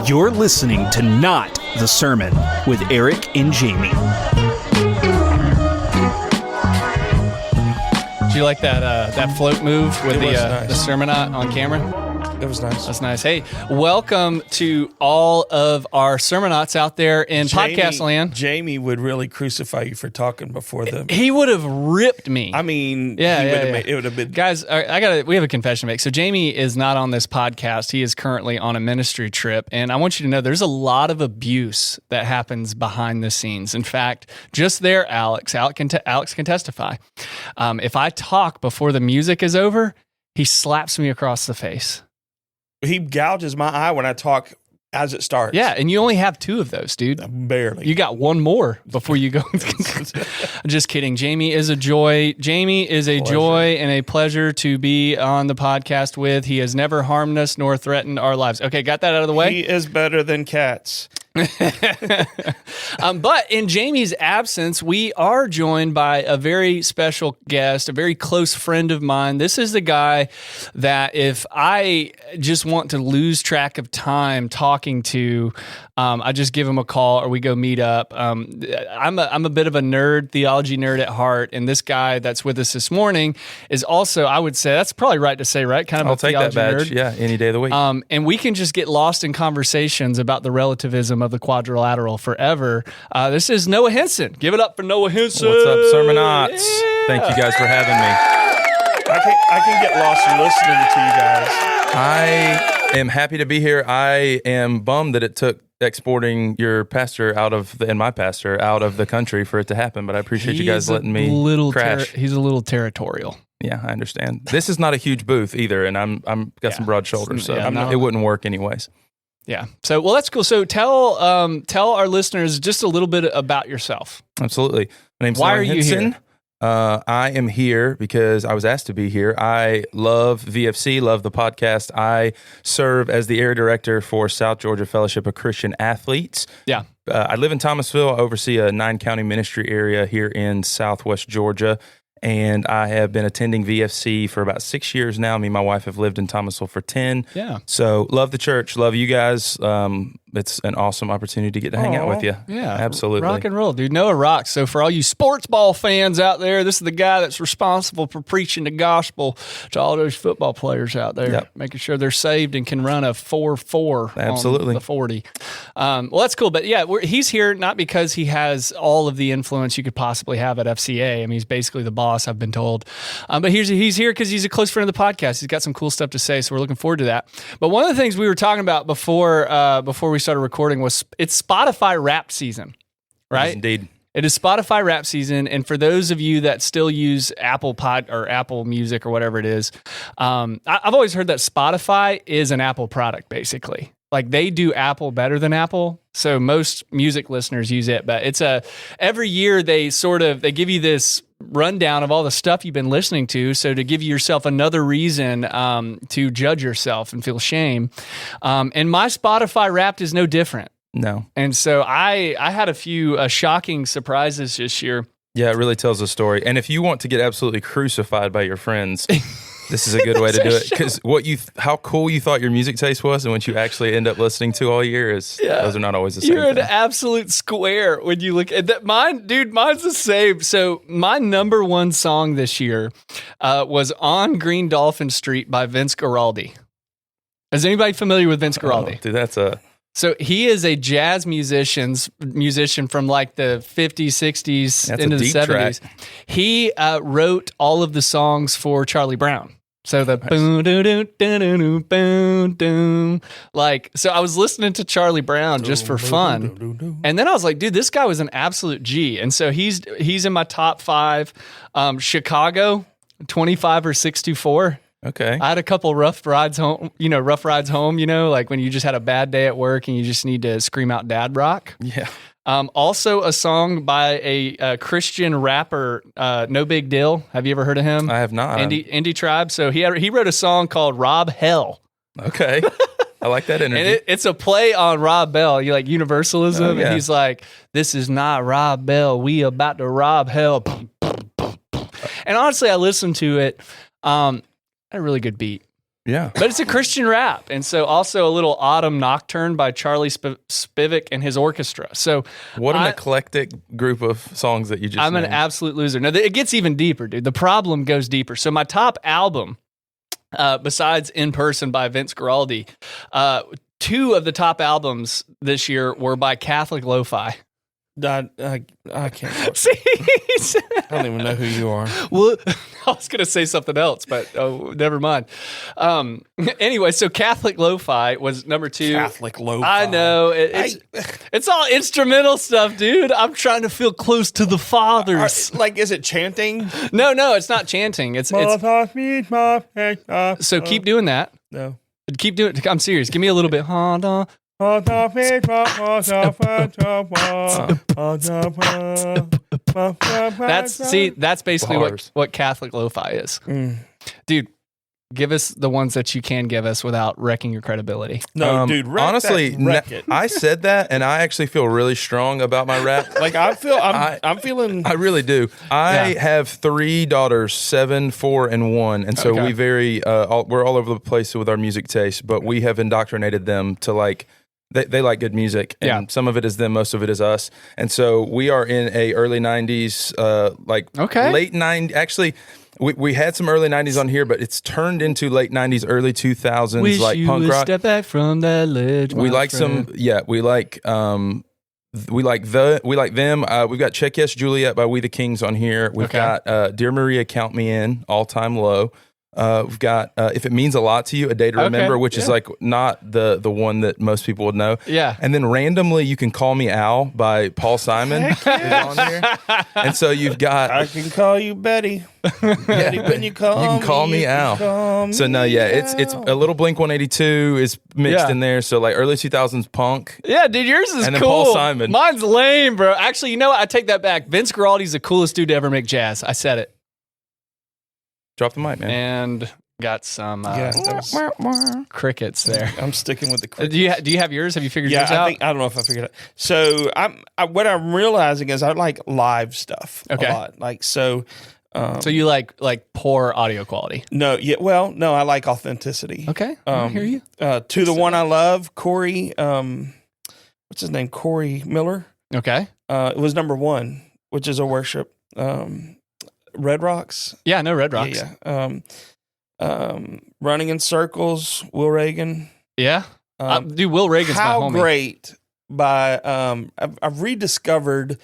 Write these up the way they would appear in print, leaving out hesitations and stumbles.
You're listening to Not the Sermon with Eric and Jamie. Do you like that float move with the sermonette on camera? It was nice. That's nice. Hey, welcome to all of our sermonauts out there in podcast land. Jamie would really crucify you for talking before them. He would have ripped me. I mean, it would have been. Guys, we have a confession to make. So Jamie is not on this podcast. He is currently on a ministry trip, and I want you to know there's a lot of abuse that happens behind the scenes. In fact, just there, Alex can testify. If I talk before the music is over, he slaps me across the face. He gouges my eye when I talk as it starts. Yeah, and you only have two of those, dude. Barely. You got one more before you go. Just kidding. Jamie is a joy. Jamie is a joy and a pleasure to be on the podcast with. He has never harmed us nor threatened our lives. Okay, got that out of the way? He is better than cats. But in Jamie's absence, we are joined by a very special guest, a very close friend of mine. This is the guy that if I just want to lose track of time talking to, I just give him a call or we go meet up. I'm a bit of a nerd, theology nerd at heart, and this guy that's with us this morning is also, I would say, that's probably right to say, right? Kind of I'll a take theology that badge, nerd. yeah, any day of the week. And we can just get lost in conversations about the relativism of the quadrilateral forever. This is Noah Henson. Give it up for Noah Henson. What's up, Sermonauts? Yeah. Thank you guys for having me. I can get lost listening to you guys. I am happy to be here. I am bummed that it took exporting your pastor and my pastor out of the country for it to happen, but I appreciate you guys letting me crash. He's a little territorial. Yeah, I understand. This is not a huge booth either, and I'm got some broad shoulders, so it wouldn't work anyways. Yeah. So, well, that's cool. So tell our listeners just a little bit about yourself. Absolutely. My name's Why Noah are you Henson. here? I am here because I was asked to be here. I love VFC, love the podcast. I serve as the area director for South Georgia Fellowship of Christian Athletes. Yeah. I live in Thomasville. I oversee a 9-county ministry area here in Southwest Georgia. And I have been attending VFC for about 6 years now. Me and my wife have lived in Thomasville for 10. Yeah. So love the church, love you guys. It's an awesome opportunity to get to hang out with you. Yeah. Absolutely. Rock and roll, dude. Noah rocks. So for all you sports ball fans out there, this is the guy that's responsible for preaching the gospel to all those football players out there, making sure they're saved and can run a 4.4 Absolutely. on the 40. Well, that's cool. But yeah, he's here not because he has all of the influence you could possibly have at FCA. I mean, he's basically the boss, I've been told. But he's here because he's a close friend of the podcast. He's got some cool stuff to say, so we're looking forward to that. But one of the things we were talking about before we started recording was it's Spotify Wrapped season, right? Yes, indeed. It is Spotify Wrapped season, and for those of you that still use Apple Music or whatever it is, I've always heard that Spotify is an Apple product, basically. Like they do Apple better than Apple, so most music listeners use it. But it's every year they give you this rundown of all the stuff you've been listening to, so to give yourself another reason to judge yourself and feel shame. And my Spotify Wrapped is no different. No. And so I had a few shocking surprises this year. Yeah, it really tells a story. And if you want to get absolutely crucified by your friends, this is a good way to do it. Because how cool you thought your music taste was and what you actually end up listening to all year those are not always the same. You're an absolute square when you look at that. Mine's the same. So my number one song this year was On Green Dolphin Street by Vince Guaraldi. Is anybody familiar with Vince Guaraldi? Dude, So he is a jazz musician from like the 50s, 60s, into the 70s. Track. He wrote all of the songs for Charlie Brown. So the boom, doo, doo, doo, doo, doo, boom, doom. Like, so I was listening to Charlie Brown just for fun. And then I was like, dude, this guy was an absolute G. And so he's in my top 5. Chicago, 25 or 624. Okay. I had a couple rough rides home, like when you just had a bad day at work and you just need to scream out dad rock. Yeah. Also a song by a Christian rapper, No Big Deal. Have you ever heard of him? I have not. Indie Tribe. So he wrote a song called Rob Hell. Okay. I like that energy. And it's a play on Rob Bell. You like universalism? Oh, yeah. And he's like, this is not Rob Bell. We about to rob hell. And honestly, I listened to it. A really good beat. Yeah. But it's a Christian rap. And so also a little Autumn Nocturne by Charlie Spivak and his orchestra. So What an eclectic group of songs that you just I'm named. an absolute loser. Now, it gets even deeper, dude. The problem goes deeper. So my top album, besides In Person by Vince Guaraldi, 2 of the top albums this year were by Catholic Lo-Fi. I can't. See? I don't even know who you are. Well, I was going to say something else, but never mind. Anyway, so Catholic Lo-Fi was number 2. Catholic Lo-Fi. I know. It's all instrumental stuff, dude. I'm trying to feel close to the fathers. Is it chanting? No, it's not chanting. It's so keep doing that. No. Keep doing it. I'm serious. Give me a little bit. That's basically what Catholic Lo-Fi is. Dude, give us the ones that you can give us without wrecking your credibility. No, dude, honestly, wreck it. I said that, and I actually feel really strong about my rap. I'm feeling. I really do. I have 3 daughters, 7, 4, and 1, and so we we're all over the place with our music taste. But we have indoctrinated them to like. They like good music, and some of it is them, most of it is us. And so we are in a early 90s, late 90s. Actually, we had some early 90s on here, but it's turned into late 90s, early 2000s, Wish like you punk would rock. Step back from that ledge. We like friend. we like them. We've got Check Yes Juliet by We the Kings on here. We've got Dear Maria, Count Me In, All Time Low. We've got If It Means a Lot to You, A Day to Remember, which is like not the one that most people would know. Yeah. And then randomly, You Can Call Me Al by Paul Simon is on here. And so you've got I can call you Betty. Betty, when you call me Al. So no, it's a little Blink 182 is mixed in there. So like early 2000s punk. Yeah, dude, yours is and cool. Then Paul Simon. Mine's lame, bro. Actually, you know what? I take that back. Vince Guaraldi's the coolest dude to ever make jazz. I said it. Drop the mic, man. And got some crickets there. I'm sticking with the crickets. Do you have yours? Have you figured yours out? I don't know if I figured it out. So what I'm realizing is I like live stuff a lot. Like so. So you like poor audio quality? No, I like authenticity. Okay, I hear you. To the one I love, Corey. What's his name? Corey Miller. Okay. It was number 1, which is a worship. Red Rocks. Yeah, no Red Rocks. Yeah. Running in Circles, Will Reagan. Yeah. Dude, Will Reagan's my homie. How great by I've rediscovered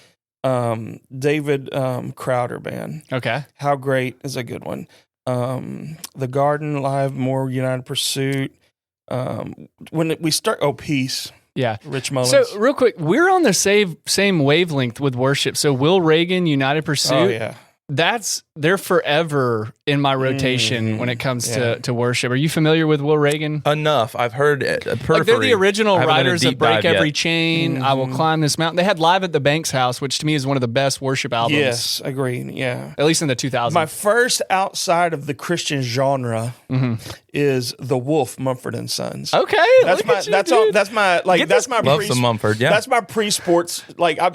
David Crowder band. Okay. How great is a good one. The Garden Live, More United Pursuit. When we start Peace. Yeah. Rich Mullins. So real quick, we're on the same wavelength with worship. So Will Reagan, United Pursuit. Oh yeah. They're forever in my rotation when it comes to worship. Are you familiar with Will Reagan? Enough. I've heard it. Like they're the original writers of Break Every yet. Chain, I Will Climb This Mountain. They had Live at the Banks House, which to me is one of the best worship albums. Yes, agreed. Yeah. At least in the 2000s. My first outside of the Christian genre is The Wolf, Mumford and Sons. Okay. That's my Love some Mumford, yeah. That's my pre-sports. Like I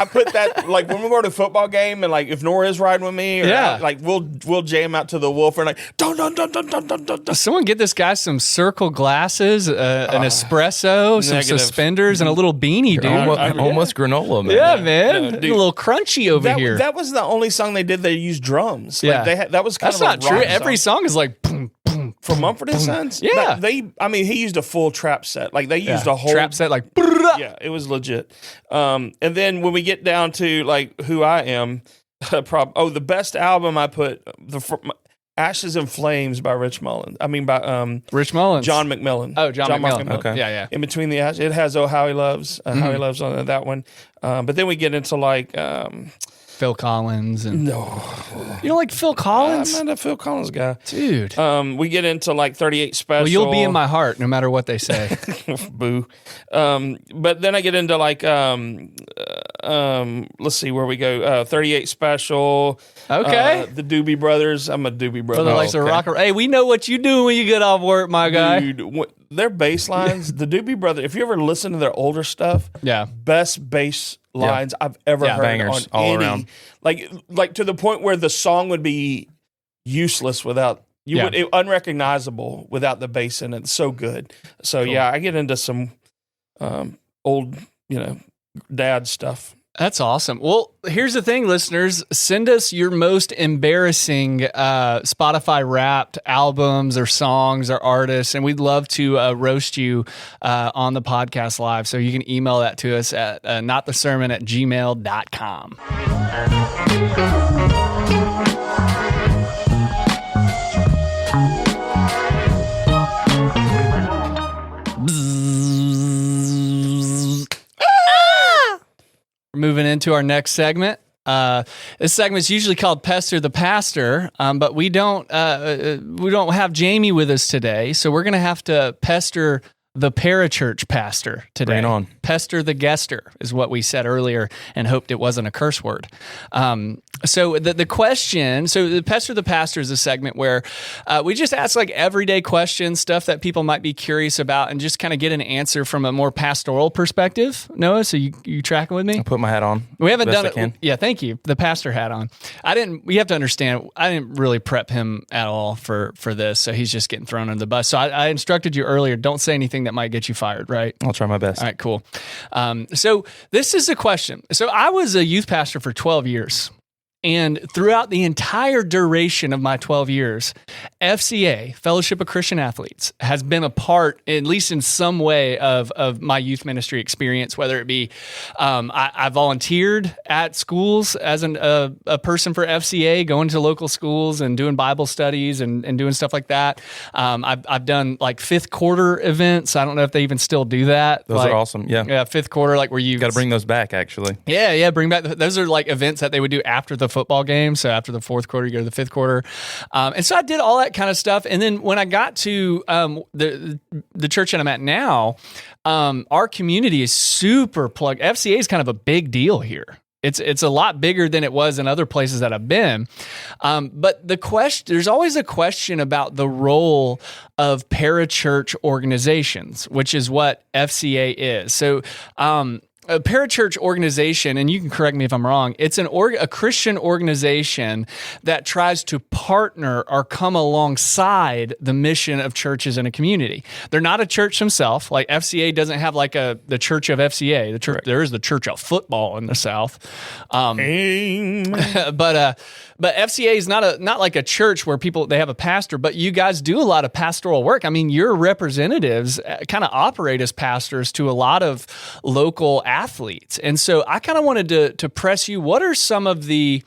put that like when we go to a football game and like if Nora's riding with me, we'll jam out to The Wolf and like dun dun dun dun dun dun dun. Someone get this guy some circle glasses, an espresso, some suspenders, and a little beanie, dude. Almost granola, man. Yeah, man. No, dude. A little crunchy over here. That was the only song they did. They used drums. Yeah, like that was kind That's of not a rock true. Every song is like boom, boom, for Mumford and Sons. Yeah, he used a full trap set. Like they used a whole trap set. Like yeah, it was legit. And then when we get down to like Who I Am, the best album I put Ashes and Flames by Rich Mullins. Rich Mullins. John McMillan. Oh, John McMillan. Okay. Yeah. In Between the Ashes, it has How He Loves. How He Loves on that one. But then we get into like Phil Collins and no, you don't like Phil Collins? I'm not a Phil Collins guy, dude. We get into like 38 Special. Well, you'll be in my heart no matter what they say. Boo. But then I get into like let's see where we go. 38 Special. Okay. The Doobie Brothers. I'm a Doobie Brother. Brother likes to rock. Hey, we know what you do when you get off work, my guy. Dude, their bass lines, the Doobie Brothers, if you ever listen to their older stuff, best bass lines I've ever heard bangers on all any. around. Like to the point where the song would be useless without You would unrecognizable without the bass in it. It's so good. So I get into some old, dad stuff. That's awesome. Well, here's the thing, listeners. Send us your most embarrassing Spotify Wrapped albums or songs or artists, and we'd love to roast you on the podcast live. So you can email that to us at notthesermon@gmail.com. Moving into our next segment. This segment is usually called Pester the Pastor, but we don't have Jamie with us today, so we're going to have to pester the parachurch pastor today. Bring it on. Pester the Guester is what we said earlier and hoped it wasn't a curse word. So the question, the Pester the Pastor is a segment where we just ask like everyday questions, stuff that people might be curious about, and just kind of get an answer from a more pastoral perspective. Noah, so you tracking with me? I'll put my hat on. We haven't done it. Can. Yeah, thank you. The pastor hat on. You have to understand, I didn't really prep him at all for this, so he's just getting thrown under the bus. So I instructed you earlier, don't say anything that might get you fired, right? I'll try my best. All right, cool. So this is a question. So I was a youth pastor for 12 years. And throughout the entire duration of my 12 years, FCA, Fellowship of Christian Athletes, has been a part, at least in some way, of my youth ministry experience, whether it be I volunteered at schools as a person for FCA, going to local schools and doing Bible studies and doing stuff like that. I've done like fifth quarter events. I don't know if they even still do that. Those are awesome. Yeah. Fifth quarter, like where you got to bring those back, actually. Yeah, bring back. Those are like events that they would do after the football game. So after the fourth quarter, you go to the fifth quarter. And so I did all that kind of stuff. And then when I got to the church that I'm at now, our community is super plugged. FCA is kind of a big deal here. It's a lot bigger than it was in other places that I've been. But there's always a question about the role of parachurch organizations, which is what FCA is. So, a parachurch organization, and you can correct me if I'm wrong, it's a Christian organization that tries to partner or come alongside the mission of churches in a community. They're not a church themselves. Like FCA doesn't have like the church of FCA. The church, right. There is the church of football in the South. But FCA is not like a church where they have a pastor, but you guys do a lot of pastoral work. I mean, your representatives kind of operate as pastors to a lot of local athletes. And so I kind of wanted to press you. What are some of the,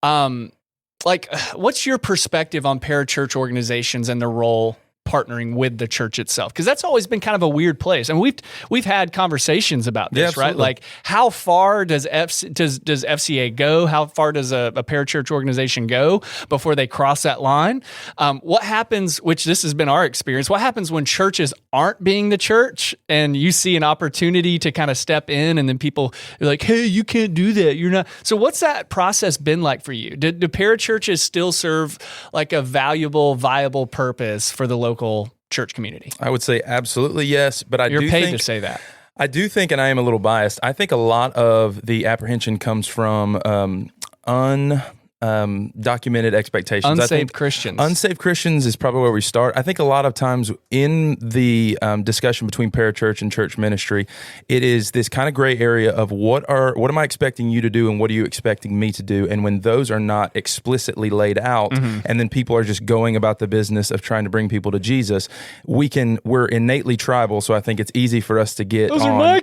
what's your perspective on parachurch organizations and their role partnering with the church itself? Because that's always been kind of a weird place. And we've had conversations about this, right? Like, how far does FCA go? How far does a parachurch organization go before they cross that line? What happens, which this has been our experience, what happens when churches aren't being the church and you see an opportunity to kind of step in and then people are like, hey, you can't do that. You're not. So what's that process been like for you? Do parachurches still serve like a valuable, viable purpose for the local church community? I would say absolutely yes, but You're paid to say that. I do think, and I am a little biased, I think a lot of the apprehension comes from documented expectations. Unsaved Christians. Unsaved Christians is probably where we start. I think a lot of times in the discussion between parachurch and church ministry, it is this kind of gray area of what am I expecting you to do and what are you expecting me to do? And when those are not explicitly laid out, and then people are just going about the business of trying to bring people to Jesus, we're innately tribal. So I think it's easy for us to get those are my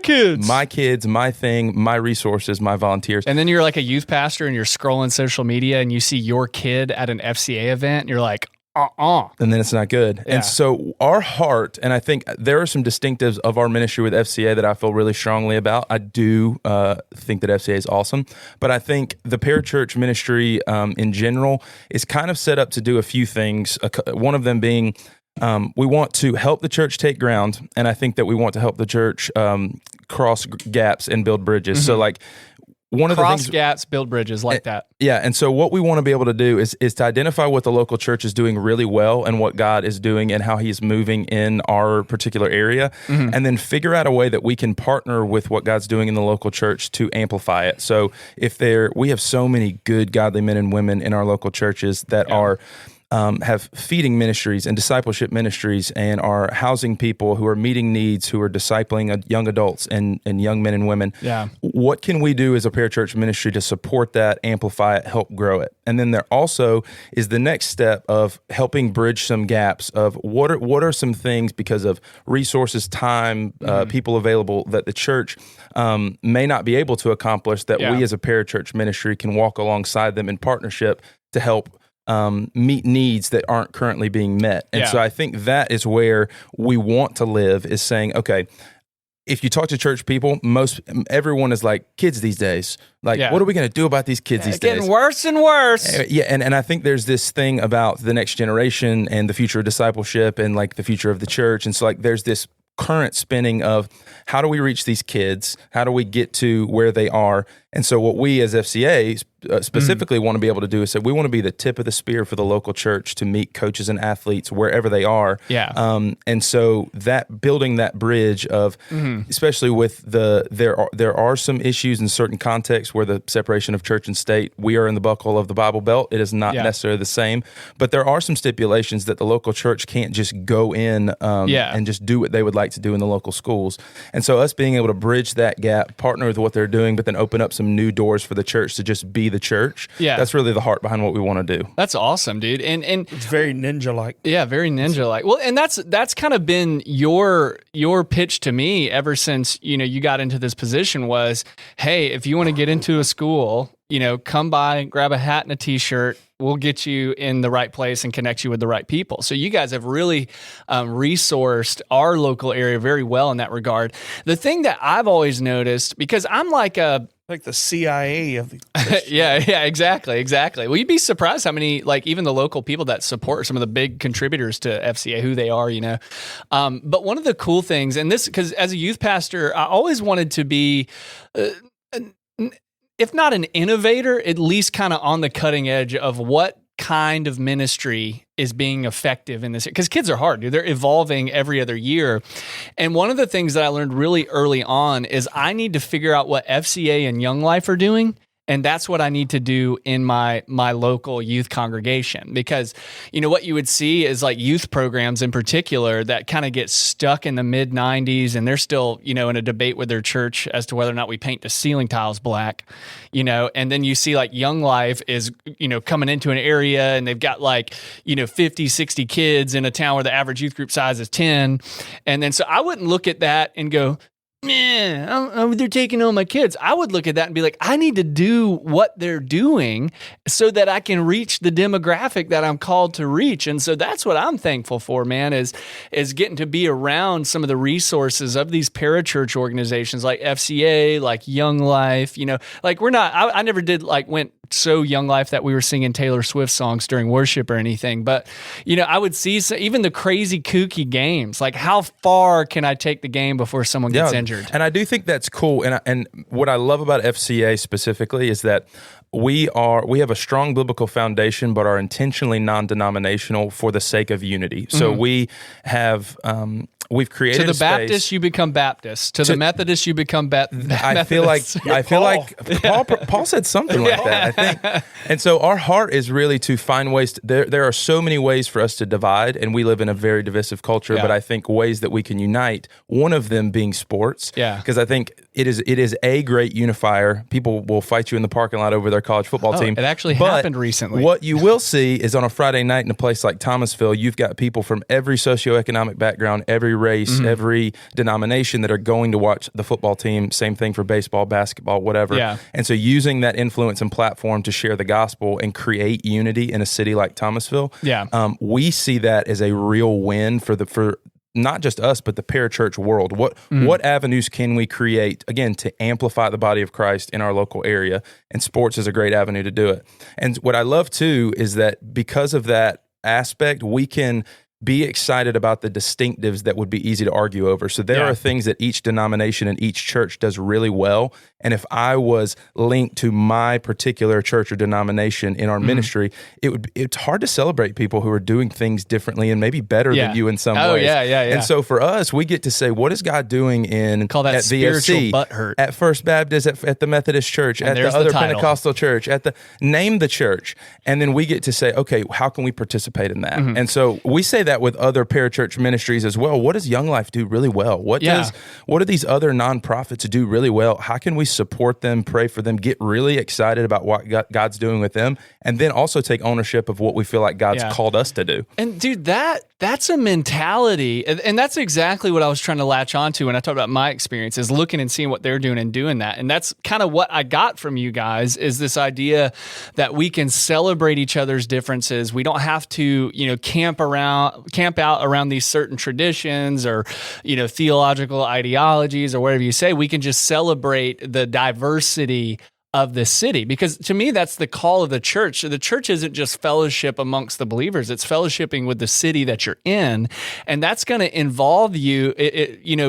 kids, my thing, my resources, my volunteers. And then you're like a youth pastor and you're scrolling social media and you see your kid at an FCA event and you're like, and then it's not good. Yeah. And so our heart, and I think there are some distinctives of our ministry with FCA that I feel really strongly about. I do think that FCA is awesome, but I think the parachurch ministry in general is kind of set up to do a few things. One of them being we want to help the church take ground, and I think that we want to help the church cross gaps and build bridges. So like, one of the things, gaps, build bridges like that. Yeah, and so what we want to be able to do is to identify what the local church is doing really well and what God is doing and how He's moving in our particular area, and then figure out a way that we can partner with what God's doing in the local church to amplify it. So we have so many good, godly men and women in our local churches that are have feeding ministries and discipleship ministries and are housing people who are meeting needs, who are discipling young adults and young men and women. Yeah. What can we do as a parachurch ministry to support that, amplify it, help grow it? And then there also is the next step of helping bridge some gaps of what are some things because of resources, time, people available that the church may not be able to accomplish that we as a parachurch ministry can walk alongside them in partnership to help meet needs that aren't currently being met. And so I think that is where we want to live, is saying, okay, if you talk to church people, everyone is like, kids these days. Like, what are we going to do about these kids these days? Getting worse and worse. Yeah, and I think there's this thing about the next generation and the future of discipleship and like the future of the church. And so like there's this current spinning of how do we reach these kids? How do we get to where they are? And so what we as FCA specifically want to be able to do is say we want to be the tip of the spear for the local church to meet coaches and athletes wherever they are. Yeah. And so that building that bridge of, especially with there are some issues in certain contexts where the separation of church and state, we are in the buckle of the Bible Belt. It is not necessarily the same, but there are some stipulations that the local church can't just go in and just do what they would like to do in the local schools. And so us being able to bridge that gap, partner with what they're doing, but then open up some new doors for the church to just be the church. Yeah. That's really the heart behind what we want to do. That's awesome, dude. And it's very ninja-like. Yeah, very ninja-like. Well, and that's kind of been your pitch to me ever since, you got into this position was, hey, if you want to get into a school, come by, grab a hat and a t-shirt. We'll get you in the right place and connect you with the right people. So you guys have really resourced our local area very well in that regard. The thing that I've always noticed, because I'm like the CIA of the yeah, exactly. Well, you'd be surprised how many, like even the local people that support some of the big contributors to FCA, who they are, But one of the cool things, and this, because as a youth pastor, I always wanted to be if not an innovator, at least kind of on the cutting edge of what kind of ministry is being effective in this, because kids are hard, dude. They're evolving every other year. And one of the things that I learned really early on is I need to figure out what FCA and Young Life are doing. And that's what I need to do in my local youth congregation, because what you would see is like youth programs in particular that kind of get stuck in the mid 90s, and they're still in a debate with their church as to whether or not we paint the ceiling tiles black, and then you see like Young Life is coming into an area and they've got like 50, 60 kids in a town where the average youth group size is 10, and then so I wouldn't look at that and go, man, they're taking all my kids. I would look at that and be like, I need to do what they're doing so that I can reach the demographic that I'm called to reach. And so that's what I'm thankful for, man, is getting to be around some of the resources of these parachurch organizations like FCA, like Young Life, like I never did went so Young Life that we were singing Taylor Swift songs during worship or anything. But, I would see even the crazy kooky games, like how far can I take the game before someone gets injured? And I do think that's cool. And what I love about FCA specifically is that we have a strong biblical foundation, but are intentionally non-denominational for the sake of unity. So we have we've created to the a Baptist space, you become Baptist. To the Methodist you become Methodist. I feel like Paul said something like that, I think. And so our heart is really to find ways. There are so many ways for us to divide, and we live in a very divisive culture. But I think ways that we can unite. One of them being sports. Yeah, because I think it is a great unifier. People will fight you in the parking lot over their college football team. It actually happened recently. What you will see is on a Friday night in a place like Thomasville, you've got people from every socioeconomic background, every race, every denomination that are going to watch the football team. Same thing for baseball, basketball, whatever. Yeah. And so using that influence and platform to share the gospel and create unity in a city like Thomasville, we see that as a real win for not just us, but the parachurch world. What avenues can we create, again, to amplify the body of Christ in our local area? And sports is a great avenue to do it. And what I love, too, is that because of that aspect, we can be excited about the distinctives that would be easy to argue over. So there are things that each denomination and each church does really well. And if I was linked to my particular church or denomination in our ministry, it's hard to celebrate people who are doing things differently and maybe better than you in some ways. Yeah. And so for us, we get to say, what is God doing Call that at spiritual VFC, butthurt. at First Baptist, at the Methodist Church, And at the there's the other title. Pentecostal church, name the church. And then we get to say, okay, how can we participate in that? And so we say that with other parachurch ministries as well. What does Young Life do really well? What do these other nonprofits do really well? How can we support them, pray for them, get really excited about what God's doing with them, and then also take ownership of what we feel like God's called us to do? And dude, that's a mentality. And that's exactly what I was trying to latch onto when I talked about my experience, is looking and seeing what they're doing and doing that. And that's kind of what I got from you guys, is this idea that we can celebrate each other's differences. We don't have to, camp out around these certain traditions or, theological ideologies or whatever you say. We can just celebrate the diversity of the city, because to me, that's the call of the church. The church isn't just fellowship amongst the believers, it's fellowshipping with the city that you're in. And that's going to involve you,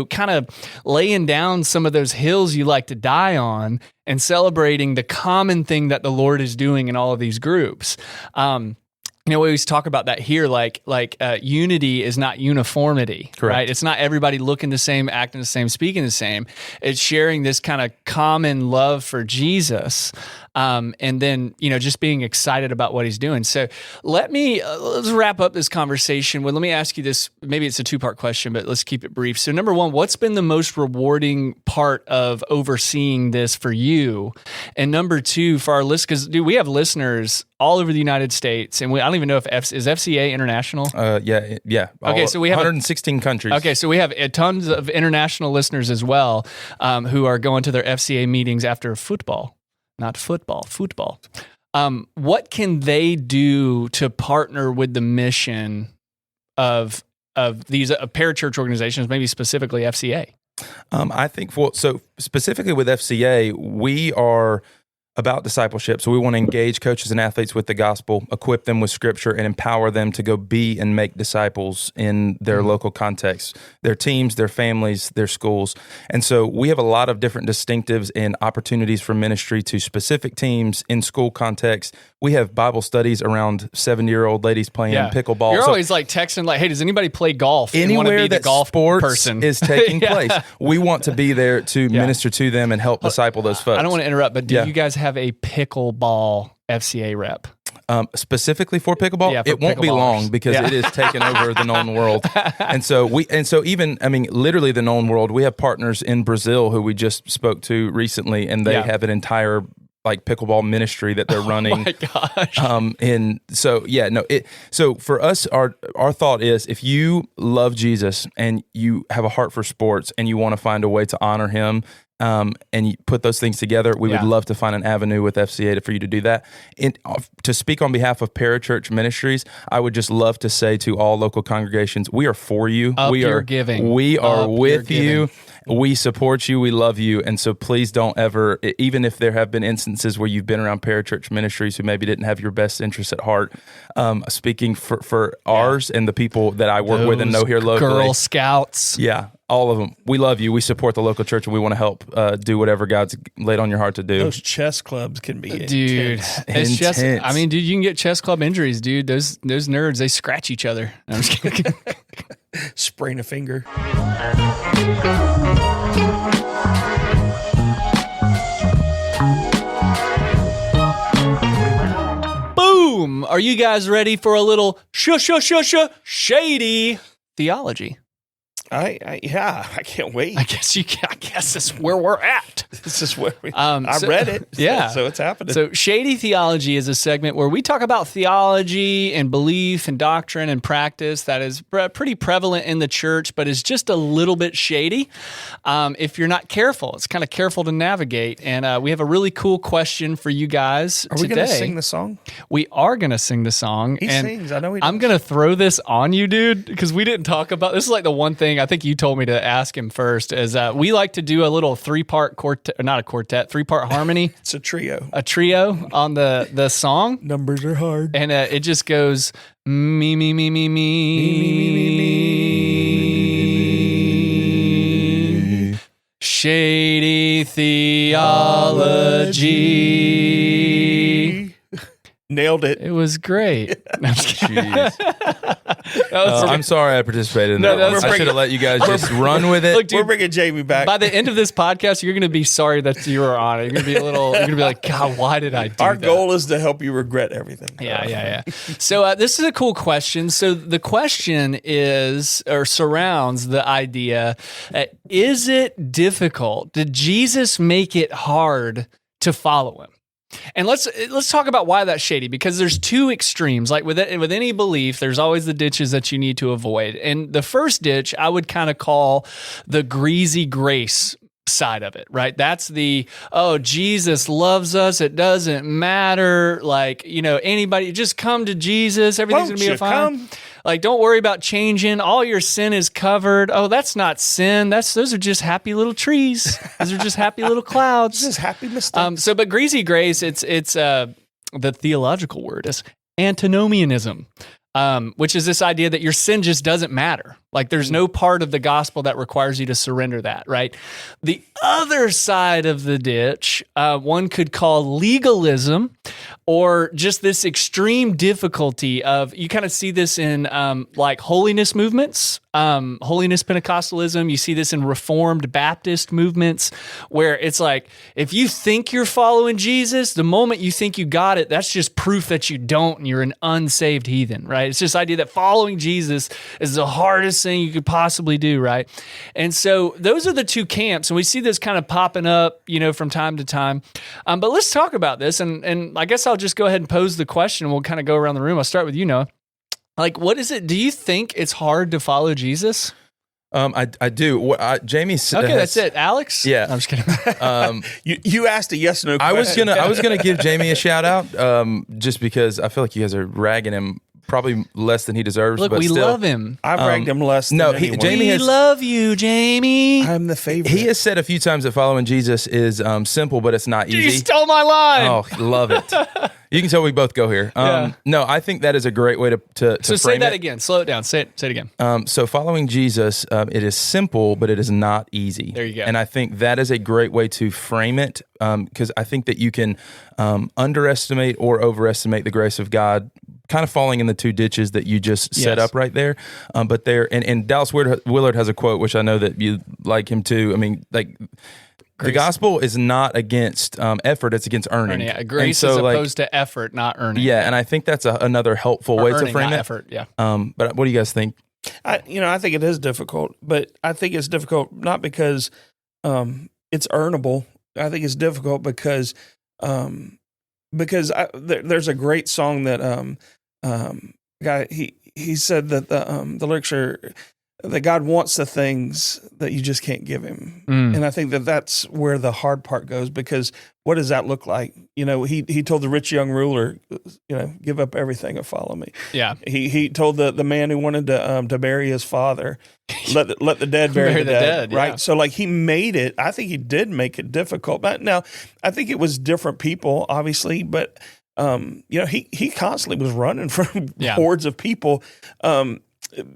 kind of laying down some of those hills you like to die on and celebrating the common thing that the Lord is doing in all of these groups. We always talk about that here, like unity is not uniformity, Correct. Right? It's not everybody looking the same, acting the same, speaking the same. It's sharing this kind of common love for Jesus, and then just being excited about what he's doing. So let's wrap up this conversation with. Let me ask you this. Maybe it's a two-part question, but let's keep it brief. So number one, what's been the most rewarding part of overseeing this for you? And number two, for our listeners, because dude, we have listeners all over the United States, and I don't even know if is FCA international. Yeah. Okay, so we have 116 countries. Okay, so we have tons of international listeners as well, who are going to their FCA meetings after football. Not football. What can they do to partner with the mission of these parachurch organizations, maybe specifically FCA? I think so specifically with FCA, we are about discipleship. So we want to engage coaches and athletes with the gospel, equip them with scripture, and empower them to go be and make disciples in their local context, their teams, their families, their schools. And so we have a lot of different distinctives and opportunities for ministry to specific teams in school context. We have Bible studies around 70-year-old ladies playing pickleball. You're always like texting like, hey, does anybody play golf? Anywhere be that golf sports person is taking place, we want to be there to minister to them and help disciple those folks. I don't want to interrupt, but do you guys have a pickleball FCA rep? Specifically for pickleball, it won't be long because it is taking over the known world. And so literally the known world, we have partners in Brazil who we just spoke to recently, and they have an entire pickleball ministry that they're running. Oh my gosh. So for us, our thought is, if you love Jesus and you have a heart for sports and you want to find a way to honor him, and you put those things together, we would love to find an avenue with FCA for you to do that. To speak on behalf of parachurch ministries, I would just love to say to all local congregations, we are for you. We are giving. We are with you. We support you. We love you. And so please don't ever, even if there have been instances where you've been around parachurch ministries who maybe didn't have your best interests at heart, speaking for ours and the people that I work with and know here locally. Girl Scouts. Yeah. All of them. We love you. We support the local church, and we want to help do whatever God's laid on your heart to do. Those chess clubs can be dude. intense. Dude, you can get chess club injuries, dude. Those nerds, they scratch each other. No, I'm just kidding. Sprain a finger. Boom! Are you guys ready for a little shady theology? I can't wait. I guess this is where we're at. This is where I read it. So it's happening. So Shady Theology is a segment where we talk about theology and belief and doctrine and practice that is pretty prevalent in the church, but is just a little bit shady if you're not careful. It's kind of careful to navigate. And we have a really cool question for you guys today. Are we going to sing the song? We are going to sing the song. He sings. I know he does. I'm going to throw this on you, dude, because we didn't talk about this. Is like the one thing thing I think you told me to ask him first is we like to do a little three-part three-part harmony. It's a trio. A trio on the song. Numbers are hard. And it just goes me, me, me, me, me. Shady Theology. Nailed it. It was great. No, I'm just kidding. I'm sorry I participated in that. I should have let you guys just run with it. Look, dude, We're bringing Jamie back. by the end of this podcast, you're going to be sorry that you were on it. You're going to be like, God, why did I do Our that? goal is to help you regret everything. Yeah. So this is a cool question. So the question is, or surrounds the idea, is it difficult? Did Jesus make it hard to follow him? And let's talk about why that's shady, because there's two extremes. Like with any belief, there's always the ditches that you need to avoid. And the first ditch I would kind of call the greasy grace side of it, right? That's Jesus loves us. It doesn't matter. Like, anybody, just come to Jesus. Everything's going to be fine. Like, don't worry about changing. All your sin is covered. Oh, that's not sin. Those are just happy little trees. Those are just happy little clouds. This is happy mistakes. But greasy grace, it's the theological word is antinomianism, which is this idea that your sin just doesn't matter. Like there's no part of the gospel that requires you to surrender that, right? The other side of the ditch, one could call legalism, or just this extreme difficulty of, you kind of see this in like holiness movements, holiness Pentecostalism. You see this in Reformed Baptist movements, where it's like, if you think you're following Jesus, the moment you think you got it, that's just proof that you don't, and you're an unsaved heathen, right? It's this idea that following Jesus is the hardest thing you could possibly do, right? And so those are the two camps, and we see this kind of popping up, from time to time. But let's talk about this, and I guess I'll just go ahead and pose the question, and we'll kind of go around the room. I'll start with you, Noah. Like, what is it? Do you think it's hard to follow Jesus? I do. Jamie said. Okay, that's it. Alex? Yeah. I'm just kidding. You asked a yes no question. I was gonna give Jamie a shout out, just because I feel like you guys are ragging him probably less than he deserves. Look, but we still. love him. I've ranked him less than anyone. We love you, Jamie. I'm the favorite. He has said a few times that following Jesus is simple, but it's not easy. You stole my line. Oh, love it. You can tell we both go here. Yeah. No, I think that is a great way to So say frame that it. again. Slow it down. Say it again. So following Jesus, it is simple, but it is not easy. There you go. And I think that is a great way to frame it, because I think that you can underestimate or overestimate the grace of God, kind of falling in the two ditches that you just set up right there. But and Dallas Willard has a quote, which I know that you like him too. I mean, like, the gospel is not against effort; it's against earning. Yeah, grace is opposed to effort, not earning. Yeah, and I think that's another helpful way earning, to frame not it. Effort, yeah. But what do you guys think? I think it is difficult, but I think it's difficult not because it's earnable. I think it's difficult because there's a great song that guy he said that the lyrics are that God wants the things that you just can't give him. And I think that's where the hard part goes, because what does that look like? He told the rich young ruler, give up everything and follow me. Yeah. He told the man who wanted to bury his father, let the dead bury the dead. Right. Yeah. So like he made it, I think he did make it difficult. But now I think it was different people, obviously, but he constantly was running from hordes of people.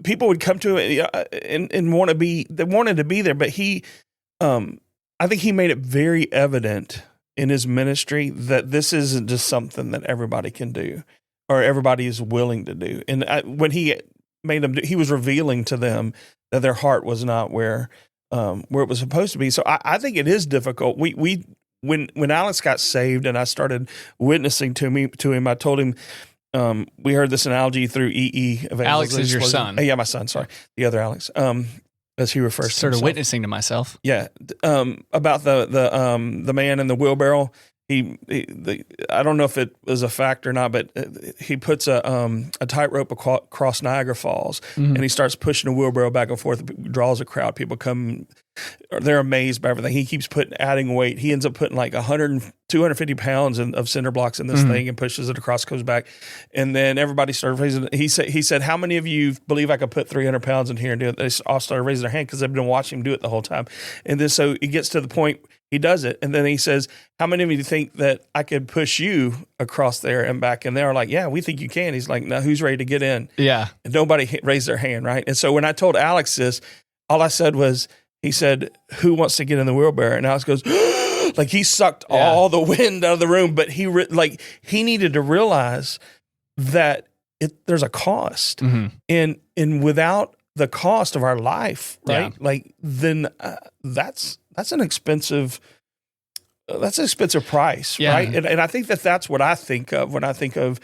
People would come to it and wanted to be there, but I think he made it very evident in his ministry that this isn't just something that everybody can do or everybody is willing to do. And when he made them, he was revealing to them that their heart was not where it was supposed to be. So I think it is difficult. When Alex got saved and I started witnessing to him, I told him. We heard this analogy through EE. Alex is your son. Yeah, my son. Sorry, the other Alex. As he refers to sort of himself. witnessing to myself. Yeah, about the man in the wheelbarrow. I don't know if it was a fact or not, but he puts a tightrope across Niagara Falls, and he starts pushing the wheelbarrow back and forth. Draws a crowd. People come. They're amazed by everything. He keeps adding weight. He ends up putting like 110 250 pounds of cinder blocks in this thing and pushes it across, goes back. And then everybody started raising it. He said, how many of you believe I could put 300 pounds in here and do it? They all started raising their hand because they've been watching him do it the whole time. And then so he gets to the point, he does it. And then he says, how many of you think that I could push you across there and back? And they're like, yeah, we think you can. He's like, now who's ready to get in? Yeah. And nobody raised their hand, right? And so when I told Alex this, all I said was, he said, who wants to get in the wheelbarrow? And Alex goes, like he sucked all the wind out of the room. But he needed to realize that there's a cost. And without the cost of our life, right? Like then that's an expensive price, right? And I think that's what I think of when I think of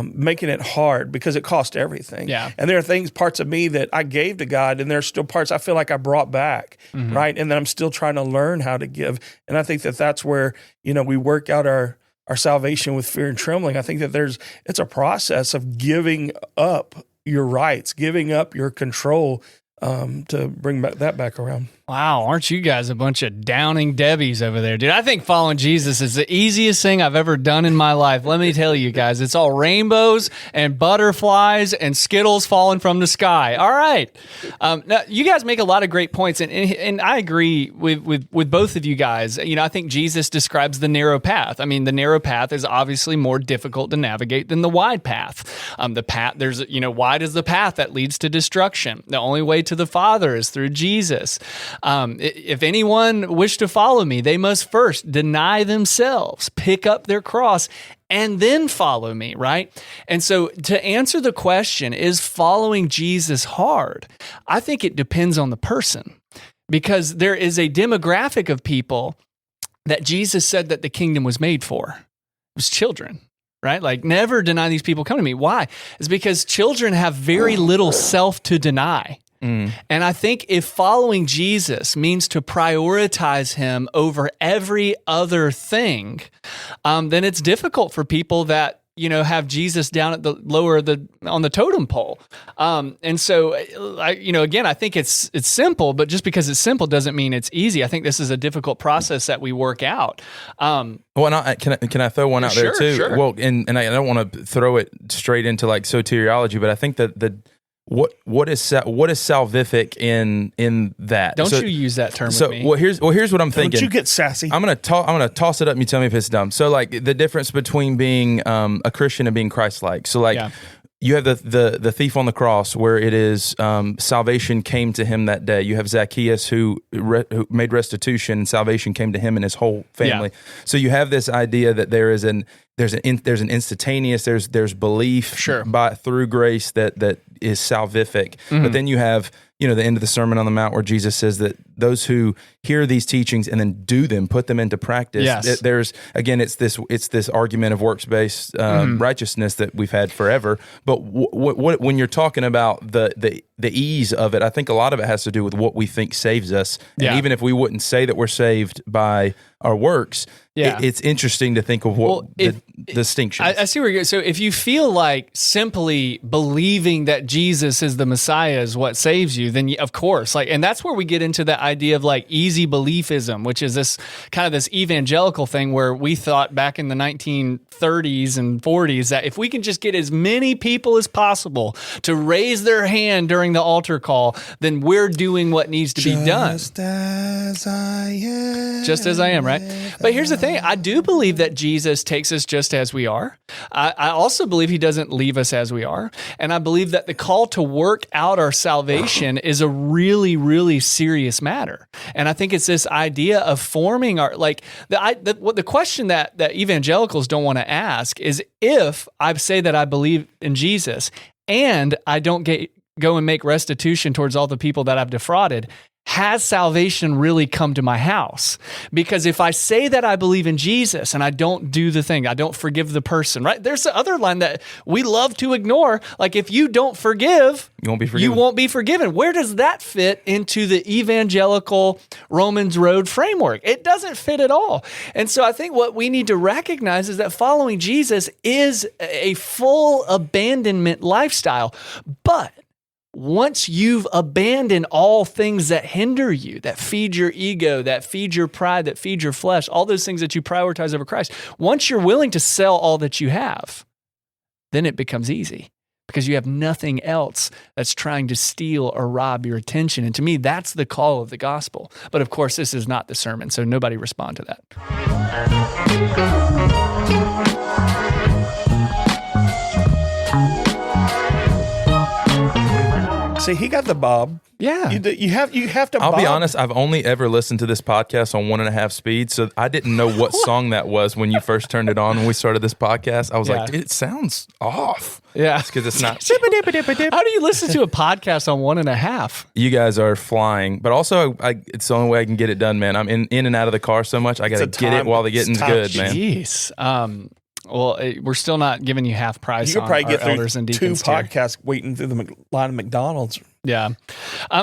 making it hard, because it cost everything. Yeah. And there are parts of me that I gave to God, and there's still parts I feel like I brought back, right? And then I'm still trying to learn how to give. And I think that's where, we work out our salvation with fear and trembling. I think that it's a process of giving up your rights, giving up your control, to bring that back around. Wow, aren't you guys a bunch of downing Debbies over there, dude? I think following Jesus is the easiest thing I've ever done in my life. Let me tell you guys, it's all rainbows and butterflies and Skittles falling from the sky. All right. Now, you guys make a lot of great points, and I agree with both of you guys. I think Jesus describes the narrow path. I mean, the narrow path is obviously more difficult to navigate than the wide path. Wide is the path that leads to destruction. The only way to the Father is through Jesus. If anyone wish to follow me, they must first deny themselves, pick up their cross, and then follow me, right? And so to answer the question, is following Jesus hard? I think it depends on the person, because there is a demographic of people that Jesus said that the kingdom was made for. It was children. Right? Like, never deny these people come to me. Why? It's because children have very little self to deny. And I think if following Jesus means to prioritize him over every other thing, then it's difficult for people that, have Jesus down at the on the totem pole. And so, again, I think it's simple, but just because it's simple doesn't mean it's easy. I think this is a difficult process that we work out. Can I throw one out there too? Sure. Well, and I don't want to throw it straight into like soteriology, but I think that what is salvific in that? Don't you use that term with me? Well, here's what I'm thinking. Don't you get sassy? I'm gonna toss it up and you tell me if it's dumb. So like the difference between being a Christian and being Christ-like. So like you have the thief on the cross, where it is salvation came to him that day. You have Zacchaeus who made restitution, and salvation came to him and his whole family. Yeah. So you have this idea that there's an instantaneous, there's belief through grace that is salvific. But then you have the end of the Sermon on the Mount, where Jesus says that those who hear these teachings and then do them, put them into practice. Yes. It's this argument of works-based righteousness that we've had forever. But when you're talking about the ease of it, I think a lot of it has to do with what we think saves us. And even if we wouldn't say that we're saved by our works, it's interesting to think of the distinction. I see where you're going. So if you feel like simply believing that Jesus is the Messiah is what saves you, then of course, and that's where we get into the idea of like easy beliefism, which is this kind of this evangelical thing where we thought back in the 1930s and 40s that if we can just get as many people as possible to raise their hand during the altar call, then we're doing what needs to be done. Just as I am, right? But here's the thing. I do believe that Jesus takes us just as we are. I also believe he doesn't leave us as we are. And I believe that the call to work out our salvation is a really, really serious matter. And I think it's this idea of forming our, the question that evangelicals don't want to ask is, if I say that I believe in Jesus and I don't go and make restitution towards all the people that I've defrauded, has salvation really come to my house? Because if I say that I believe in Jesus and I don't do the thing, I don't forgive the person, right? There's the other line that we love to ignore. Like, if you don't forgive, you won't be forgiven. Where does that fit into the evangelical Romans Road framework? It doesn't fit at all. And so I think what we need to recognize is that following Jesus is a full abandonment lifestyle. But once you've abandoned all things that hinder you, that feed your ego, that feed your pride, that feed your flesh, all those things that you prioritize over Christ, once you're willing to sell all that you have, then it becomes easy because you have nothing else that's trying to steal or rob your attention. And to me, that's the call of the gospel. But of course, this is not the sermon, so nobody respond to that. See, he got the bob. Yeah. You have to I'll bob. be honest, I've only ever listened to this podcast on 1.5 speed, so I didn't know what song that was when you first turned it on when we started this podcast. I was like, it sounds off. Yeah. It's because it's not. How do you listen to a podcast on 1.5? You guys are flying, but also it's the only way I can get it done, man. I'm in and out of the car so much. I got to get it while the getting's good, man. Jeez. Well, we're still not giving you half price. You could probably get elders and through 2 deacons podcasts waiting through the line of McDonald's. Yeah.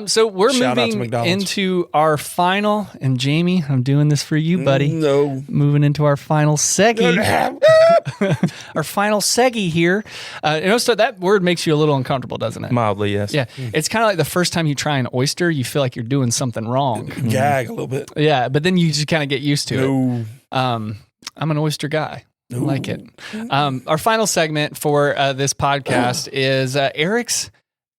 So we're Shout out to moving McDonald's. into our final, and Jamie, I'm doing this for you, buddy. No. Moving into our final seggy. Our final seggy here. So that word makes you a little uncomfortable, doesn't it? Mildly, yes. Yeah. It's kind of like the first time you try an oyster, you feel like you're doing something wrong. Gag a little bit. Yeah, but then you just kind of get used to it. No. I'm an oyster guy. I like it. Our final segment for this podcast is Eric's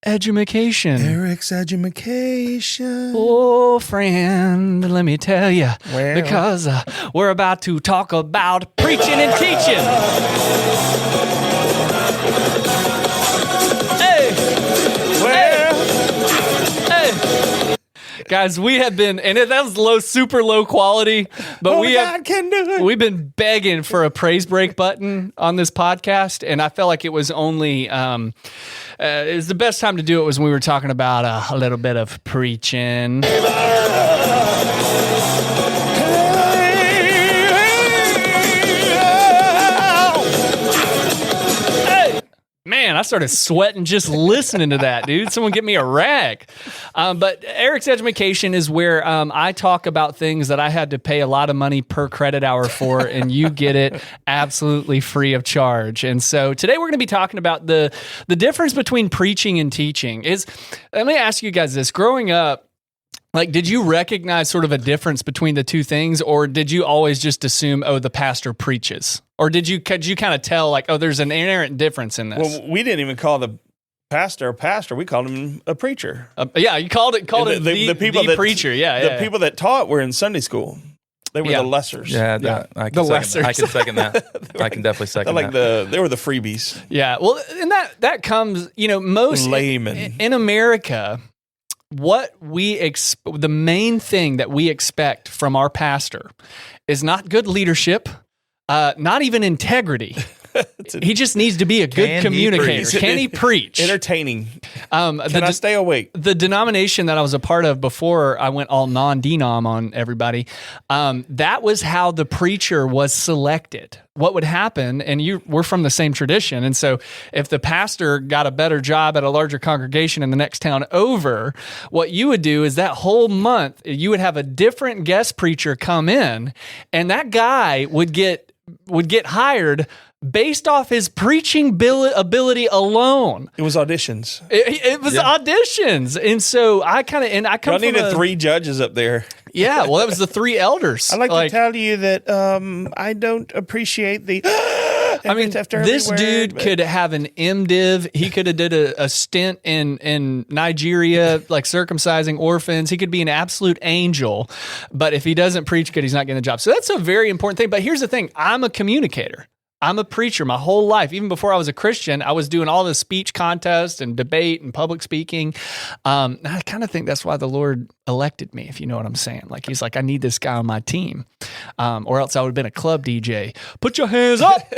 Edumakation. Eric's Edumakation. Oh, friend, let me tell you, Well. because we're about to talk about preaching and teaching. Hey, Well. hey. Guys, we have been, and that was super low quality, but Only God can do it. we've been begging for a praise break button on this podcast, and I felt like it was only, it was the best time to do it was when we were talking about a little bit of preaching. Man, I started sweating just listening to that, dude. Someone get me a rag. But Eric's Edumakation is where I talk about things that I had to pay a lot of money per credit hour for, and you get it absolutely free of charge. And so today we're going to be talking about the difference between preaching and teaching. Let me ask you guys this. Growing up, like, did you recognize sort of a difference between the two things, or did you always just assume, the pastor preaches? Or could you kind of tell, like, there's an inherent difference in this? Well, we didn't even call the pastor a pastor. We called him a preacher. Yeah, you called it the preacher. Yeah, the people that taught were in Sunday school. They were the lessers. Yeah, I can second that. I can definitely second that. They were the freebies. Yeah, well, and that comes, most laymen in America. What the main thing that we expect from our pastor is not good leadership, not even integrity. He just needs to be a good communicator. Can he preach? Entertaining. Can I stay awake? The denomination that I was a part of before I went all non-denom on everybody, that was how the preacher was selected. What would happen, and we're from the same tradition, and so if the pastor got a better job at a larger congregation in the next town over, what you would do is that whole month, you would have a different guest preacher come in, and that guy would get hired based off his preaching ability alone. It was auditions. It was auditions. And so I come Y'all needed 3 judges up there. Yeah, well, that was the 3 elders. I'd like to tell you that I don't appreciate the... this dude could have an MDiv. He could have did a stint in Nigeria, like circumcising orphans. He could be an absolute angel. But if he doesn't preach good, he's not getting a job. So that's a very important thing. But here's the thing. I'm a communicator. I'm a preacher my whole life. Even before I was a Christian, I was doing all the speech contests and debate and public speaking. I kind of think that's why the Lord elected me, if you know what I'm saying. Like, he's like, I need this guy on my team, or else I would have been a club DJ. Put your hands up.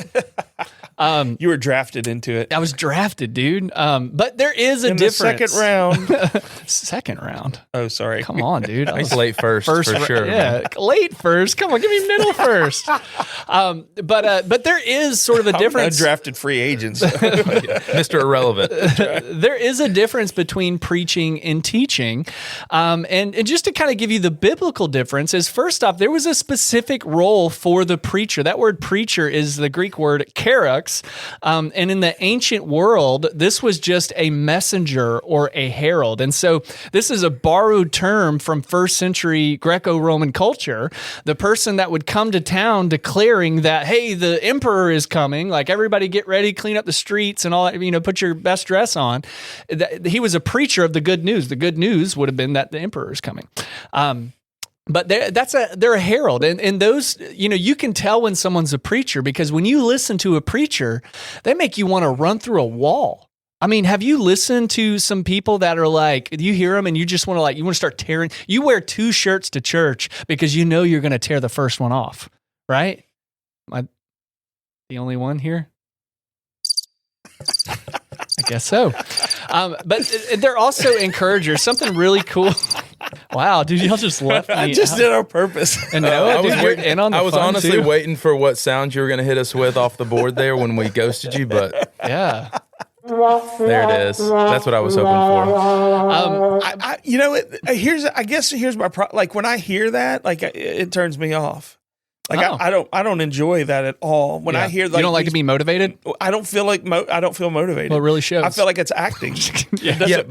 You were drafted into it. I was drafted, dude. But there is a difference. The second round. Second round. Oh, sorry. Come on, dude. I was late first for sure. Yeah, man. Late first. Come on, give me middle first. But there is sort of a difference. Drafted free agents. Mr. Irrelevant. There is a difference between preaching and teaching. And And just to kind of give you the biblical difference is, first off, there was a specific role for the preacher. That word preacher is the Greek word karos. And in the ancient world, this was just a messenger or a herald. And so this is a borrowed term from first century Greco-Roman culture. The person that would come to town declaring that, hey, the emperor is coming, like everybody get ready, clean up the streets and all that, put your best dress on. He was a preacher of the good news. The good news would have been that the emperor is coming. But they're a herald. And those, you can tell when someone's a preacher, because when you listen to a preacher, they make you want to run through a wall. I mean, have you listened to some people that are like, you hear them and you just want to you want to start tearing, you wear 2 shirts to church because you know you're going to tear the first one off, right? Am I the only one here? I guess so. But they're also encouragers. Something really cool. Wow, dude, y'all just left me. I just did it on purpose. And Noah, you're in on the I was fun honestly too. waiting for what sound you were going to hit us with off the board there when we ghosted you, but Yeah. there it is. That's what I was hoping for. Here's my problem. Like when I hear that, it turns me off. I don't enjoy that at all. When I hear, you don't like to be motivated. I don't feel motivated. Well, it really shows. I feel like it's acting.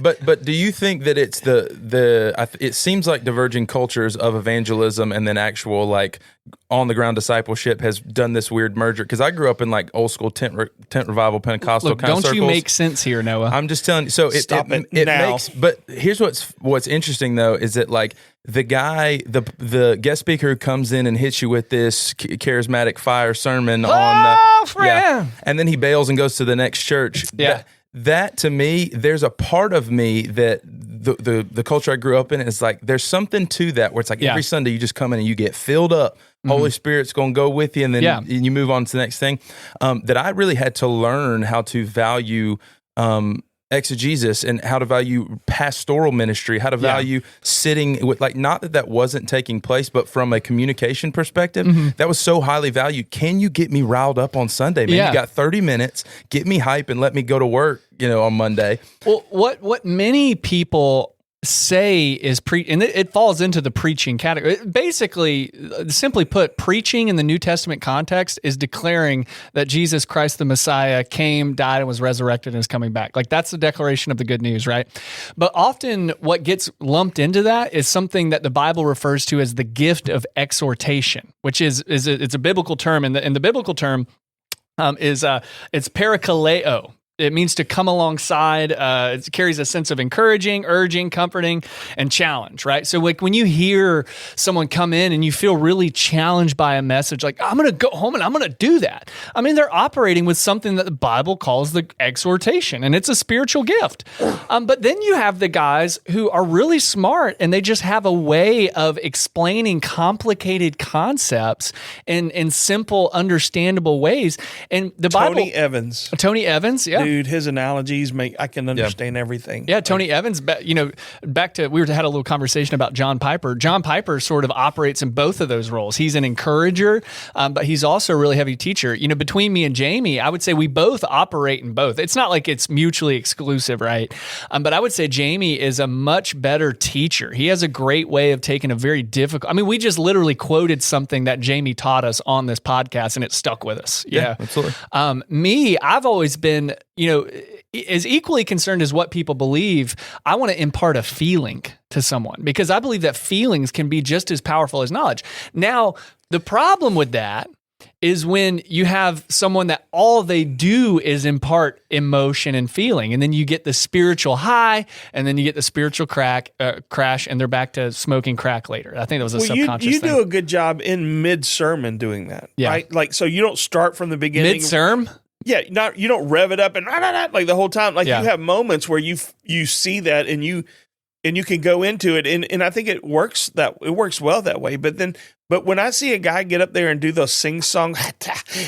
But do you think that it's it seems like diverging cultures of evangelism and then actual on the ground discipleship has done this weird merger? Because I grew up in old school tent revival Pentecostal kind of circles. Don't you make sense here, Noah? I'm just telling you. So it now. makes. But here's what's interesting though is that the guy, the guest speaker who comes in and hits you with this charismatic fire sermon and then he bails and goes to the next church. Yeah. That to me, there's a part of me that the culture I grew up in is there's something to that where it's every Sunday you just come in and you get filled up. Holy Spirit's going to go with you, and then you move on to the next thing. That I really had to learn how to value exegesis and how to value pastoral ministry, how to value sitting with not that wasn't taking place, but from a communication perspective, that was so highly valued. Can you get me riled up on Sunday, man? You got 30 minutes, get me hype and let me go to work, on Monday. Well, what many people say is and it falls into the preaching category. Basically, simply put, preaching in the New Testament context is declaring that Jesus Christ the Messiah came, died, and was resurrected and is coming back. That's the declaration of the good news, right? But often what gets lumped into that is something that the Bible refers to as the gift of exhortation, which is it's a biblical term, and the biblical term it's parakaleo. It means to come alongside. It carries a sense of encouraging, urging, comforting, and challenge, right? So when you hear someone come in and you feel really challenged by a message, I'm going to go home and I'm going to do that. I mean, they're operating with something that the Bible calls the exhortation, and it's a spiritual gift. But then you have the guys who are really smart and they just have a way of explaining complicated concepts in simple, understandable ways. And the Bible... Tony Evans, yeah. Dude, his analogies I can understand everything. Yeah, Tony Evans, back to, we had a little conversation about John Piper. John Piper sort of operates in both of those roles. He's an encourager, but he's also a really heavy teacher. Between me and Jamie, I would say we both operate in both. It's not like it's mutually exclusive, right? But I would say Jamie is a much better teacher. He has a great way of taking a very difficult, we just literally quoted something that Jamie taught us on this podcast and it stuck with us. Yeah, absolutely. Me, I've always been, as equally concerned as what people believe. I want to impart a feeling to someone because I believe that feelings can be just as powerful as knowledge. Now, the problem with that is when you have someone that all they do is impart emotion and feeling, and then you get the spiritual high, and then you get the spiritual crash, and they're back to smoking crack later. I think that was a subconscious thing. You do a good job in mid-sermon doing that, right? So you don't start from the beginning. Mid-sermon? Yeah, you don't rev it up and the whole time. You have moments where you see that and you can go into it, and I think it works well that way. But when I see a guy get up there and do those sing song,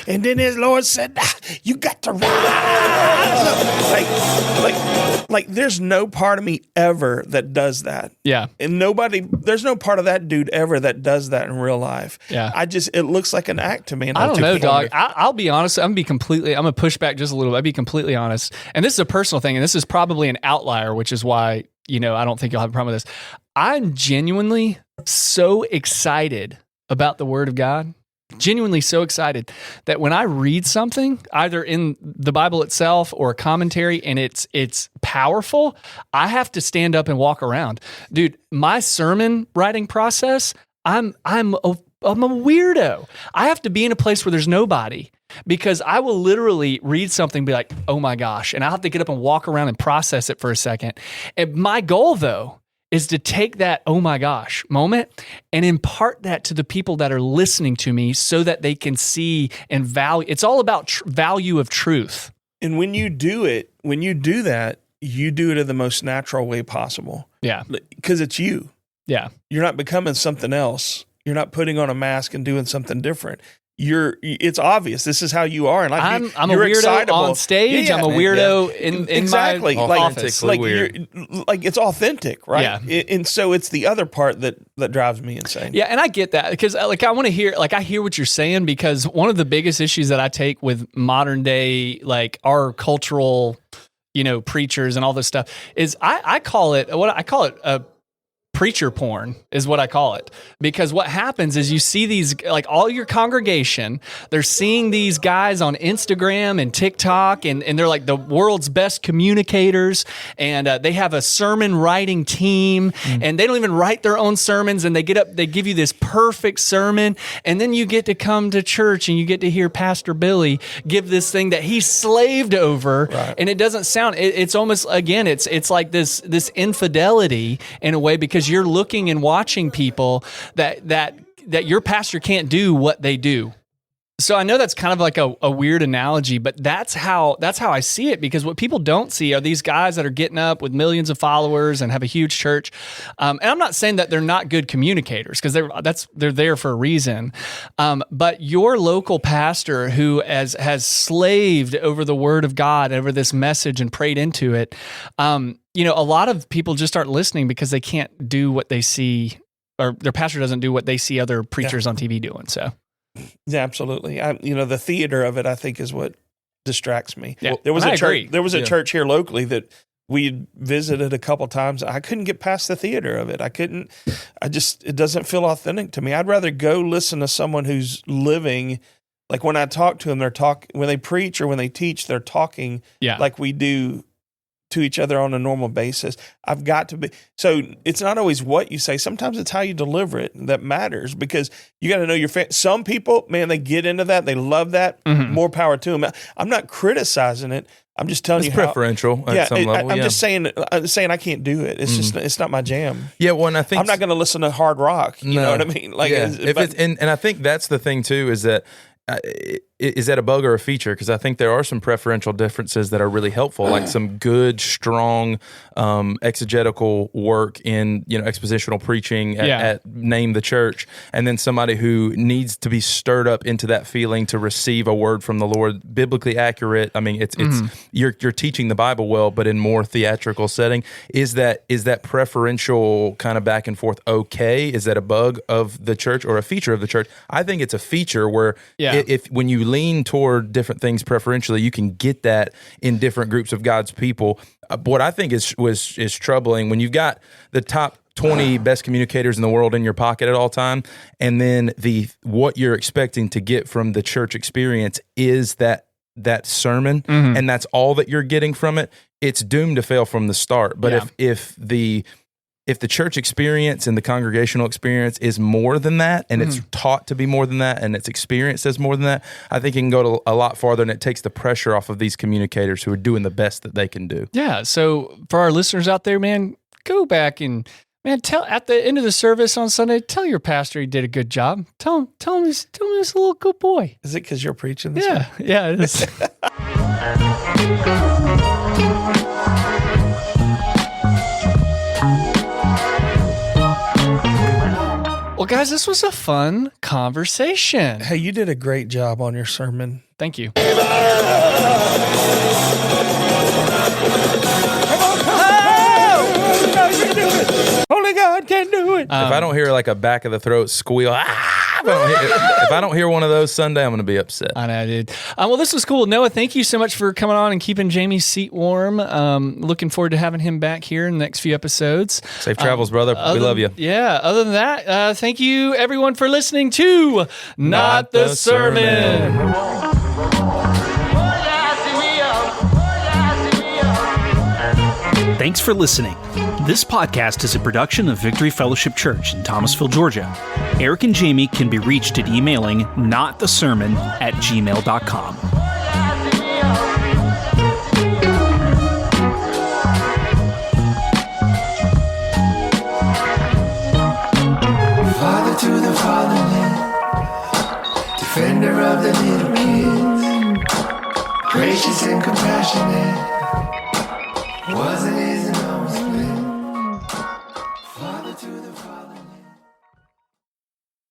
and then his Lord said, "You got to rise up," like there's no part of me ever that does that. Yeah, and there's no part of that dude ever that does that in real life. Yeah, it looks like an act to me. And I don't know, dog. I'll be honest. I'm gonna push back just a little bit. I'll be completely honest. And this is a personal thing, and this is probably an outlier, which is why I don't think you'll have a problem with this. I'm genuinely so excited about the Word of God. Genuinely so excited that when I read something, either in the Bible itself or a commentary, and it's powerful, I have to stand up and walk around. Dude, my sermon writing process, I'm a weirdo. I have to be in a place where there's nobody, because I will literally read something and be like, oh my gosh, and I'll have to get up and walk around and process it for a second. And my goal, though, is to take that oh my gosh moment and impart that to the people that are listening to me so that they can see and value. It's all about value of truth. And when you do that, you do it in the most natural way possible. Yeah. Because it's you. Yeah. You're not becoming something else. You're not putting on a mask and doing something different. It's obvious. This is how you are. And I'm a weirdo on stage. Yeah. I'm a weirdo in exactly. my office. Like weird. Like it's authentic, right? Yeah. And so it's the other part that drives me insane. Yeah, and I get that, because I want to hear, I hear what you're saying, because one of the biggest issues that I take with modern day, our cultural, preachers and all this stuff is I call it a preacher porn is what I call it. Because what happens is you see these, all your congregation, they're seeing these guys on Instagram and TikTok, and they're like the world's best communicators, and they have a sermon writing team, and they don't even write their own sermons, and they get up, they give you this perfect sermon, and then you get to come to church and you get to hear Pastor Billy give this thing that he slaved over, right. And it doesn't sound, it's almost, again, it's like this infidelity in a way, because you're looking and watching people that your pastor can't do what they do. So I know that's kind of like a weird analogy, but that's how I see it, because what people don't see are these guys that are getting up with millions of followers and have a huge church. And I'm not saying that they're not good communicators, because they're there for a reason. But your local pastor who has slaved over the Word of God, over this message, and prayed into it, a lot of people just aren't listening because they can't do what they see, or their pastor doesn't do what they see other preachers on TV doing. So. Yeah, absolutely. The theater of it, I think, is what distracts me. Yeah. There was a church. There was a church here locally that we visited a couple times. I couldn't get past the theater of it. It doesn't feel authentic to me. I'd rather go listen to someone who's living. Like when I talk to them, when they preach or when they teach, they're talking like we do to each other on a normal basis. I've got to be. So it's not always what you say. Sometimes it's how you deliver it that matters, because you got to know your some people, man, they get into that. They love that. Mm-hmm. More power to them. I'm not criticizing it. I'm just telling you how preferential at some level. I'm just saying I can't do it. It's just, it's not my jam. Yeah. Well, and I think I'm not going to listen to hard rock. You know what I mean? And I think that's the thing too, is that, is that a bug or a feature? Because I think there are some preferential differences that are really helpful, like some good, strong exegetical work in expositional preaching at Name the Church, and then somebody who needs to be stirred up into that feeling to receive a word from the Lord, biblically accurate. I mean, it's you're teaching the Bible well, but in more theatrical setting. Is that preferential kind of back and forth okay? Is that a bug of the church or a feature of the church? I think it's a feature where if when you lean toward different things preferentially, you can get that in different groups of God's people. What I think is troubling, when you've got the top 20 best communicators in the world in your pocket at all time, and then what you're expecting to get from the church experience is that sermon, and that's all that you're getting from it, it's doomed to fail from the start. But if the church experience and the congregational experience is more than that, and it's taught to be more than that, and it's experienced as more than that, I think it can go a lot farther, and it takes the pressure off of these communicators who are doing the best that they can do. Yeah. So for our listeners out there, man, go back and tell at the end of the service on Sunday, tell your pastor he did a good job. Tell him he's a little good boy. Is it because you're preaching this? Yeah, it is. Well, guys, this was a fun conversation. Hey, you did a great job on your sermon. Thank you. Hold only God can do it. If I don't hear like a back of the throat squeal, if I don't hear one of those Sunday, I'm going to be upset. I know, dude. Well, this was cool. Noah, thank you so much for coming on and keeping Jamie's seat warm. Looking forward to having him back here in the next few episodes. Safe travels, brother. We love you. Yeah. Other than that, thank you everyone for listening to Not the Sermon. Thanks for listening. This podcast is a production of Victory Fellowship Church in Thomasville, Georgia. Eric and Jamie can be reached at emailing notthesermon@gmail.com. Father to the fatherless, defender of the little kids, gracious and compassionate, wasn't